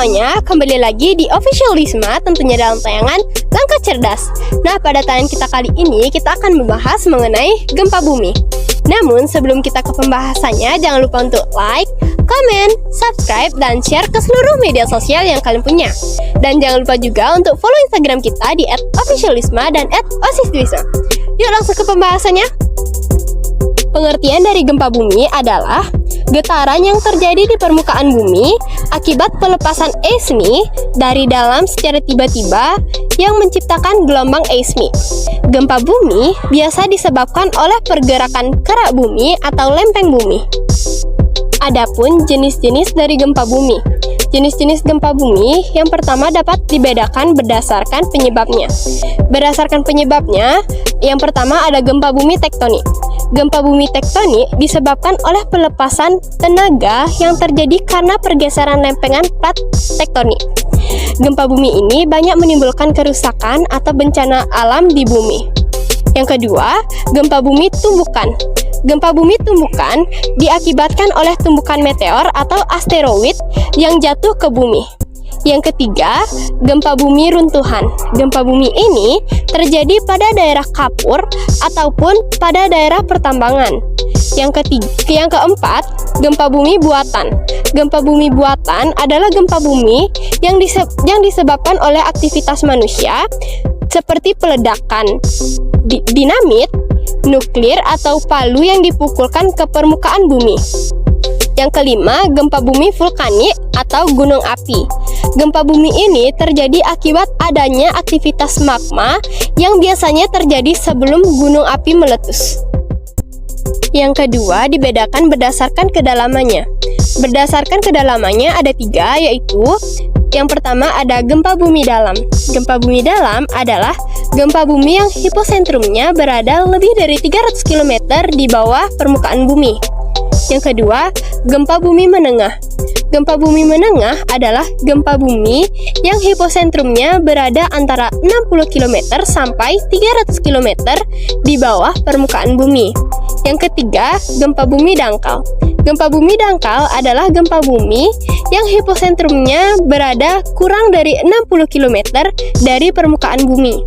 semuanya, kembali lagi di Official Wisma, tentunya dalam tayangan Langkah Cerdas. Nah, pada tayangan kita kali ini, kita akan membahas mengenai gempa bumi. Namun, sebelum kita ke pembahasannya, jangan lupa untuk like, komen, subscribe, dan share ke seluruh media sosial yang kalian punya. Dan jangan lupa juga untuk follow Instagram kita di @officialwisma dan @osiswisma. Yuk langsung ke pembahasannya. Pengertian dari gempa bumi adalah getaran yang terjadi di permukaan bumi akibat pelepasan seismik dari dalam secara tiba-tiba yang menciptakan gelombang seismik. Gempa bumi biasa disebabkan oleh pergerakan kerak bumi atau lempeng bumi. Adapun jenis-jenis dari gempa bumi. Jenis-jenis gempa bumi yang pertama dapat dibedakan berdasarkan penyebabnya. Berdasarkan penyebabnya, yang pertama ada gempa bumi tektonik. Gempa bumi tektonik disebabkan oleh pelepasan tenaga yang terjadi karena pergeseran lempengan plat tektonik. Gempa bumi ini banyak menimbulkan kerusakan atau bencana alam di bumi. Yang kedua, gempa bumi tumbukan. Gempa bumi tumbukan diakibatkan oleh tumbukan meteor atau asteroid yang jatuh ke bumi. Yang ketiga, gempa bumi runtuhan. Gempa bumi ini terjadi pada daerah kapur ataupun pada daerah pertambangan. Yang keempat, gempa bumi buatan. Gempa bumi buatan adalah gempa bumi yang disebabkan oleh aktivitas manusia seperti peledakan dinamit, nuklir atau palu yang dipukulkan ke permukaan bumi. Yang kelima, gempa bumi vulkanik atau gunung api. Gempa bumi ini terjadi akibat adanya aktivitas magma yang biasanya terjadi sebelum gunung api meletus. Yang kedua, dibedakan berdasarkan kedalamannya. Berdasarkan kedalamannya ada 3, yaitu yang pertama ada gempa bumi dalam. Gempa bumi dalam adalah gempa bumi yang hiposentrumnya berada lebih dari 300 km di bawah permukaan bumi. Yang kedua, gempa bumi menengah. Gempa bumi menengah adalah gempa bumi yang hiposentrumnya berada antara 60 km sampai 300 km di bawah permukaan bumi. Yang ketiga, gempa bumi dangkal. Gempa bumi dangkal adalah gempa bumi yang hiposentrumnya berada kurang dari 60 km dari permukaan bumi.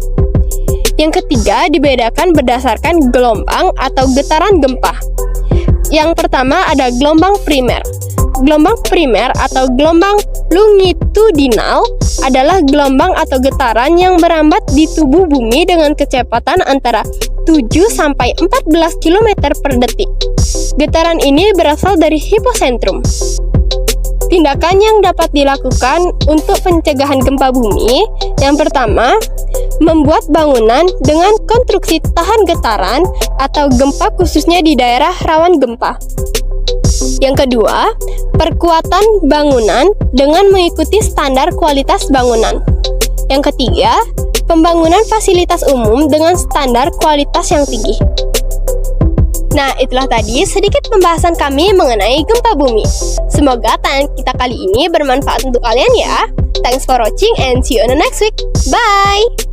Yang ketiga, dibedakan berdasarkan gelombang atau getaran gempa. Yang pertama ada gelombang primer. Gelombang primer atau gelombang longitudinal adalah gelombang atau getaran yang merambat di tubuh bumi dengan kecepatan antara 7 sampai 14 km per detik. Getaran ini berasal dari hiposentrum. Tindakan yang dapat dilakukan untuk pencegahan gempa bumi, yang pertama, membuat bangunan dengan konstruksi tahan getaran atau gempa khususnya di daerah rawan gempa. Yang kedua, perkuatan bangunan dengan mengikuti standar kualitas bangunan. Yang ketiga, pembangunan fasilitas umum dengan standar kualitas yang tinggi. Nah, itulah tadi sedikit pembahasan kami mengenai gempa bumi. Semoga tayangan kita kali ini bermanfaat untuk kalian ya. Thanks for watching and see you on the next week. Bye!